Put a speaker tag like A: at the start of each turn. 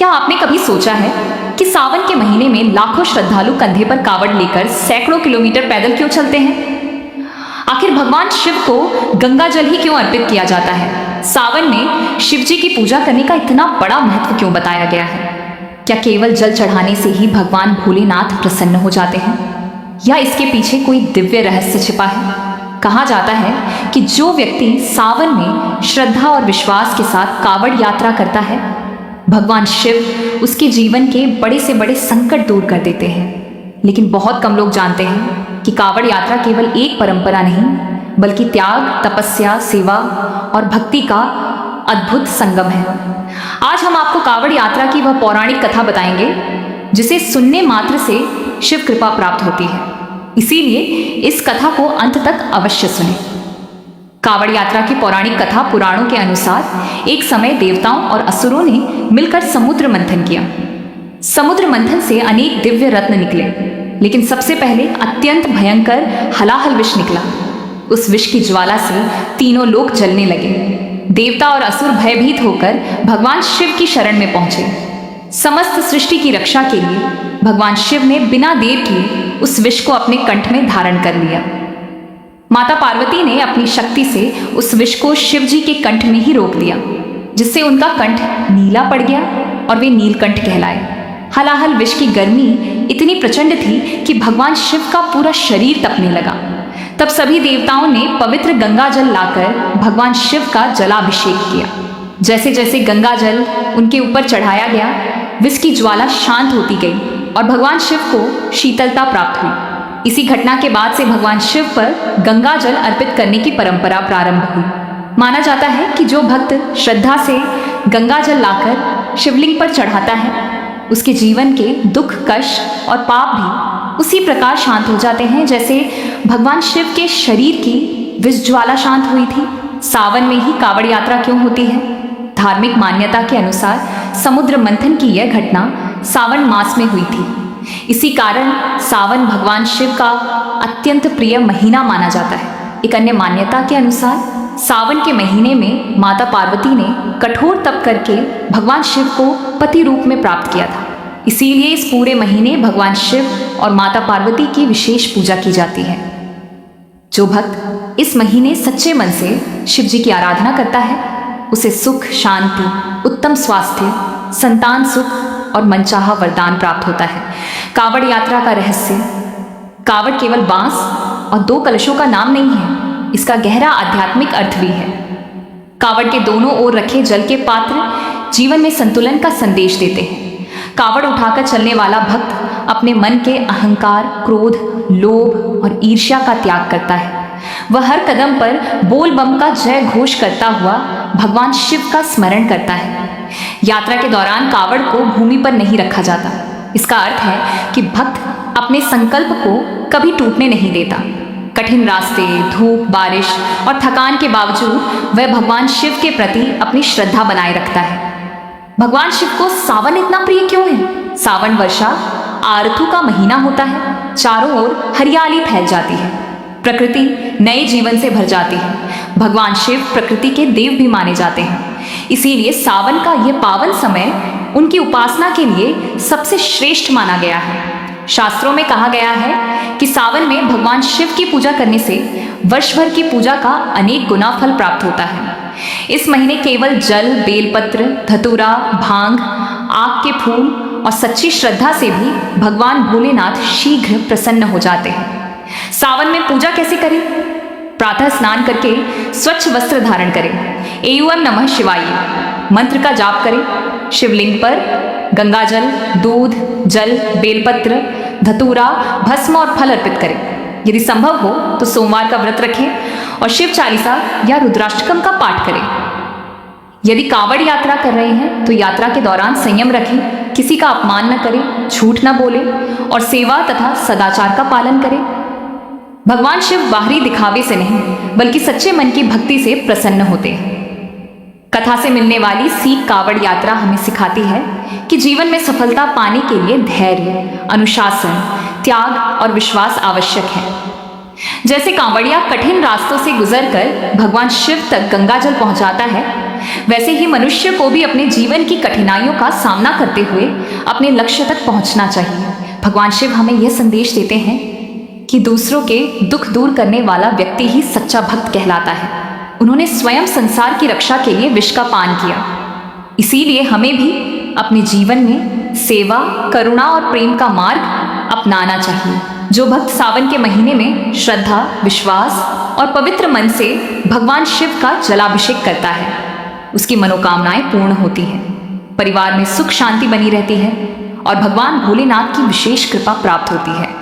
A: क्या आपने कभी सोचा है कि सावन के महीने में लाखों श्रद्धालु कंधे पर कावड़ लेकर सैकड़ों किलोमीटर पैदल क्यों चलते हैं? आखिर भगवान शिव को गंगा जल ही क्यों अर्पित किया जाता है? सावन में शिव जी की पूजा करने का इतना बड़ा महत्व क्यों बताया गया है? क्या केवल जल चढ़ाने से ही भगवान भोलेनाथ प्रसन्न हो जाते हैं, या इसके पीछे कोई दिव्य रहस्य छिपा है? कहा जाता है कि जो व्यक्ति सावन में श्रद्धा और विश्वास के साथ कावड़ यात्रा करता है, भगवान शिव उसके जीवन के बड़े से बड़े संकट दूर कर देते हैं। लेकिन बहुत कम लोग जानते हैं कि कावड़ यात्रा केवल एक परंपरा नहीं, बल्कि त्याग, तपस्या, सेवा और भक्ति का अद्भुत संगम है। आज हम आपको कावड़ यात्रा की वह पौराणिक कथा बताएंगे जिसे सुनने मात्र से शिव कृपा प्राप्त होती है। इसीलिए इस कथा को अंत तक अवश्य सुनें। कावड़ यात्रा की पौराणिक कथा पुराणों के अनुसार एक समय देवताओं और असुरों ने मिलकर समुद्र मंथन किया। समुद्र मंथन से अनेक दिव्य रत्न निकले, लेकिन सबसे पहले अत्यंत भयंकर हलाहल विष निकला। उस विष की ज्वाला से तीनों लोक जलने लगे। देवता और असुर भयभीत होकर भगवान शिव की शरण में पहुंचे। समस्त सृष्टि की रक्षा के लिए भगवान शिव ने बिना देर किए उस विष को अपने कंठ में धारण कर लिया। माता पार्वती ने अपनी शक्ति से उस विष को शिव जी के कंठ में ही रोक दिया, जिससे उनका कंठ नीला पड़ गया और वे नीलकंठ कहलाए। हलाहल विष की गर्मी इतनी प्रचंड थी कि भगवान शिव का पूरा शरीर तपने लगा। तब सभी देवताओं ने पवित्र गंगा जल लाकर भगवान शिव का जलाभिषेक किया। जैसे जैसे गंगा जल उनके ऊपर चढ़ाया गया, विष की ज्वाला शांत होती गई और भगवान शिव को शीतलता प्राप्त हुई। इसी घटना के बाद से भगवान शिव पर गंगा जल अर्पित करने की परंपरा प्रारंभ हुई। माना जाता है कि जो भक्त श्रद्धा से गंगा जल लाकर शिवलिंग पर चढ़ाता है, उसके जीवन के दुख, कष्ट और पाप भी उसी प्रकार शांत हो जाते हैं जैसे भगवान शिव के शरीर की विष ज्वाला शांत हुई थी। सावन में ही कावड़ यात्रा क्यों होती है? धार्मिक मान्यता के अनुसार समुद्र मंथन की यह घटना सावन मास में हुई थी। इसी कारण सावन भगवान शिव का अत्यंत प्रिय महीना माना जाता है। एक अन्य मान्यता के अनुसार सावन के महीने में माता पार्वती ने कठोर तप करके भगवान शिव को पति रूप में प्राप्त किया था। इसीलिए इस पूरे महीने भगवान शिव और माता पार्वती की विशेष पूजा की जाती है। जो भक्त इस महीने सच्चे मन से शिव जी की आराधना करता है, उसे सुख, शांति, उत्तम स्वास्थ्य, संतान सुख और मनचाहा वरदान प्राप्त होता है। कावड़ यात्रा का रहस्य: कावड़ केवल बांस और दो कलशों का नाम नहीं है, इसका गहरा आध्यात्मिक अर्थ भी है। कावड़ के दोनों ओर रखे जल के पात्र जीवन में संतुलन का संदेश देते हैं। कावड़ उठाकर चलने वाला भक्त अपने मन के अहंकार, क्रोध, लोभ और ईर्ष्या का त्याग करता है। वह हर कदम पर बोल बम का जय घोष करता हुआ भगवान शिव का स्मरण करता है। यात्रा के दौरान कावड़ को भूमि पर नहीं रखा जाता। इसका अर्थ है कि भक्त अपने संकल्प को कभी टूटने नहीं देता। कठिन रास्ते, धूप, बारिश और थकान के बावजूद वह भगवान शिव के प्रति अपनी श्रद्धा बनाए रखता है। भगवान शिव को सावन इतना प्रिय क्यों है? सावन वर्षा आरथू का महीना होता है। चारों ओर हरियाली फैल जाती है, प्रकृति नए जीवन से भर जाती है। भगवान शिव प्रकृति के देव भी माने जाते हैं। इसीलिए सावन का यह पावन समय उनकी उपासना के लिए सबसे श्रेष्ठ माना गया है। शास्त्रों में कहा गया है कि सावन में भगवान शिव की पूजा करने से वर्ष भर की पूजा का अनेक गुना फल प्राप्त होता है। इस महीने केवल जल, बेलपत्र, धतूरा, भांग, आक के फूल और सच्ची श्रद्धा से भी भगवान भोलेनाथ शीघ्र प्रसन्न हो जाते हैं। सावन में पूजा कैसे करें? प्रातः स्नान करके स्वच्छ वस्त्र धारण करें। एवं नमः शिवाय मंत्र का जाप करें। शिवलिंग पर गंगा जल, दूध, जल, बेलपत्र, धतूरा, भस्म और फल अर्पित करें। यदि संभव हो तो सोमवार का व्रत रखें और शिव चालीसा या रुद्राष्टकम का पाठ करें। यदि कावड़ यात्रा कर रहे हैं तो यात्रा के दौरान संयम रखें, किसी का अपमान न करें, झूठ न बोलें और सेवा तथा सदाचार का पालन करें। भगवान शिव बाहरी दिखावे से नहीं, बल्कि सच्चे मन की भक्ति से प्रसन्न होते हैं। कथा से मिलने वाली सीख कावड़ यात्रा हमें सिखाती है कि जीवन में सफलता पाने के लिए धैर्य, अनुशासन, त्याग और विश्वास आवश्यक है। जैसे कांवड़िया कठिन रास्तों से गुजरकर भगवान शिव तक गंगा जल पहुंचाता है, वैसे ही मनुष्य को भी अपने जीवन की कठिनाइयों का सामना करते हुए अपने लक्ष्य तक पहुंचना चाहिए। भगवान शिव हमें यह संदेश देते हैं कि दूसरों के दुख दूर करने वाला व्यक्ति ही सच्चा भक्त कहलाता है। उन्होंने स्वयं संसार की रक्षा के लिए विष का पान किया। इसीलिए हमें भी अपने जीवन में सेवा, करुणा और प्रेम का मार्ग अपनाना चाहिए। जो भक्त सावन के महीने में श्रद्धा, विश्वास और पवित्र मन से भगवान शिव का जलाभिषेक करता है, उसकी मनोकामनाएं पूर्ण होती हैं, परिवार में सुख शांति बनी रहती है और भगवान भोलेनाथ की विशेष कृपा प्राप्त होती है।